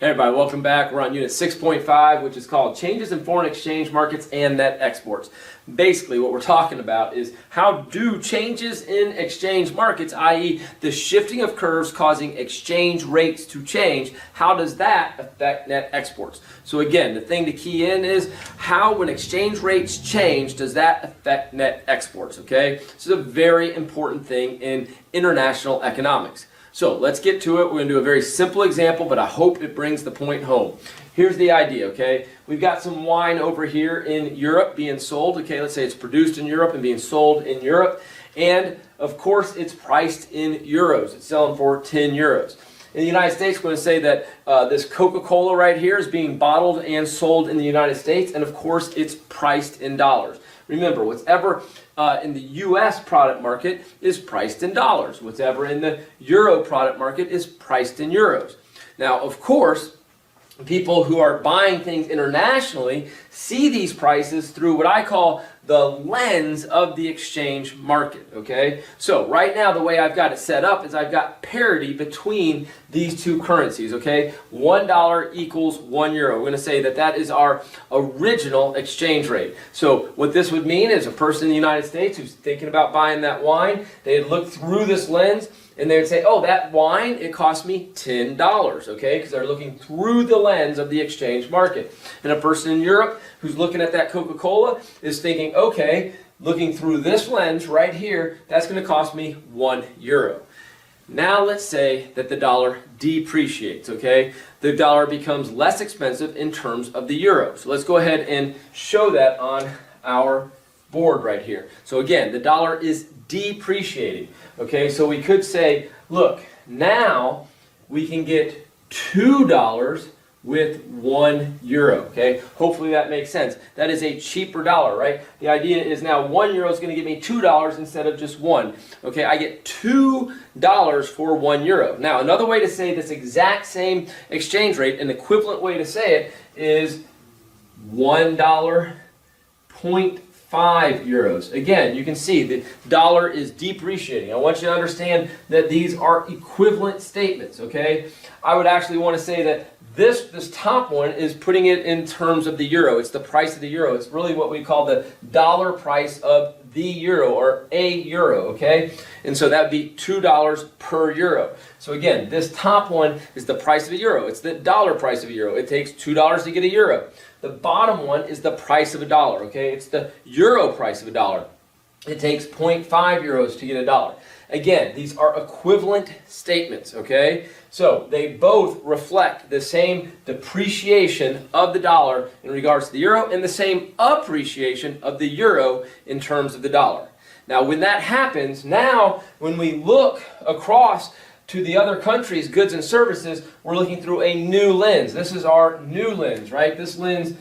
Hey everybody, welcome back. We're on unit 6.5, which is called Changes in Foreign Exchange Markets and Net Exports. Basically, what we're talking about is how do changes in exchange markets, i.e. the shifting of curves causing exchange rates to change, how does that affect net exports? So again, the thing to key in is how when exchange rates change, does that affect net exports, okay? This is a very important thing in international economics. So let's get to it. We're going to do a very simple example, but I hope it brings the point home. Here's the idea, okay? We've got some wine over here in Europe being sold, okay? Let's say it's produced in Europe and being sold in Europe. And of course, it's priced in euros. It's selling for 10 euros. In the United States, we're going to say that this Coca-Cola right here is being bottled and sold in the United States. And of course, it's priced in dollars. Remember, whatever in the U.S. product market is priced in dollars. Whatever in the Euro product market is priced in euros. Now, of course, people who are buying things internationally see these prices through what I call the lens of the exchange market, okay? So right now the way I've got it set up is I've got parity between these two currencies, okay? $1 equals 1 euro. We're going to say that that is our original exchange rate. So what this would mean is a person in the United States who's thinking about buying that wine, they'd look through this lens and they would say, oh, that wine, it cost me $10, okay? Because they're looking through the lens of the exchange market. And a person in Europe who's looking at that Coca-Cola is thinking, okay, looking through this lens right here, that's going to cost me 1 euro. Now let's say that the dollar depreciates, okay? The dollar becomes less expensive in terms of the euro. So let's go ahead and show that on our board right here. So again, the dollar is depreciating, okay? So we could say, look, now we can get $2 with 1 euro, okay? Hopefully that makes sense. That is a cheaper dollar, right? The idea is now 1 euro is going to give me $2 instead of just 1. Okay, I get $2 for 1 euro. Now, another way to say this exact same exchange rate, an equivalent way to say it, is $1, 0.5 euros. Again, you can see the dollar is depreciating. I want you to understand that these are equivalent statements, okay? I would actually want to say that this top one is putting it in terms of the euro. It's the price of the euro. It's really what we call the dollar price of the euro or a euro, okay? And so that would be $2 per euro. So again, this top one is the price of a euro. It's the dollar price of a euro. It takes $2 to get a euro. The bottom one is the price of a dollar, okay? It's the euro price of a dollar. It takes 0.5 euros to get a dollar. Again, these are equivalent statements, okay? So they both reflect the same depreciation of the dollar in regards to the euro and the same appreciation of the euro in terms of the dollar. Now, when that happens, now when we look across to the other countries' goods and services, we're looking through a new lens. This is our new lens, right? This lens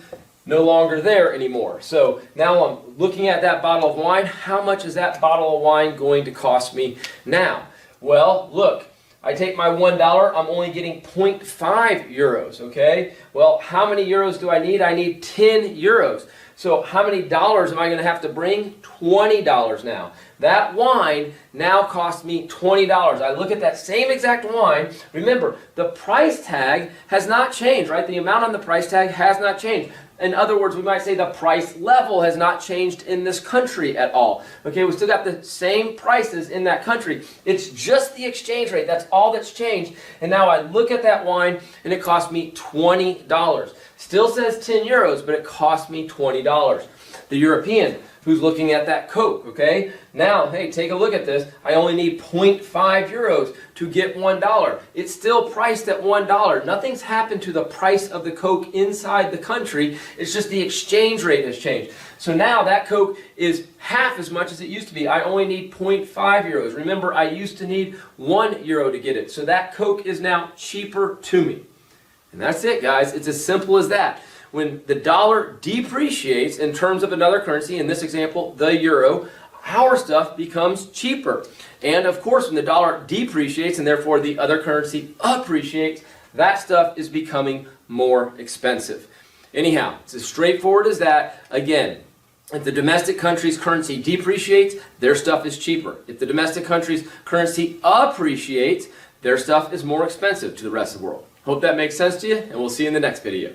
no longer there anymore. So now I'm looking at that bottle of wine. How much is that bottle of wine going to cost me now? Well, look, I take my $1, I'm only getting 0.5 euros, okay? Well, how many euros do I need? I need 10 euros. So how many dollars am I going to have to bring? $20 now. That wine now costs me $20. I look at that same exact wine. Remember, the price tag has not changed, right? The amount on the price tag has not changed. In other words, we might say the price level has not changed in this country at all. Okay, we still got the same prices in that country. It's just the exchange rate. That's all that's changed. And now I look at that wine and it cost me $20. Still says 10 euros, but it cost me $20. The European who's looking at that Coke, okay? Now, hey, take a look at this. I only need 0.5 euros to get $1. It's still priced at $1. Nothing's happened to the price of the Coke inside the country. It's just the exchange rate has changed. So now that Coke is half as much as it used to be. I only need 0.5 euros. Remember, I used to need 1 euro to get it. So that Coke is now cheaper to me. And that's it, guys. It's as simple as that. When the dollar depreciates in terms of another currency, in this example, the euro, our stuff becomes cheaper. And of course, when the dollar depreciates and therefore the other currency appreciates, that stuff is becoming more expensive. Anyhow, it's as straightforward as that. Again, if the domestic country's currency depreciates, their stuff is cheaper. If the domestic country's currency appreciates, their stuff is more expensive to the rest of the world. Hope that makes sense to you, and we'll see you in the next video.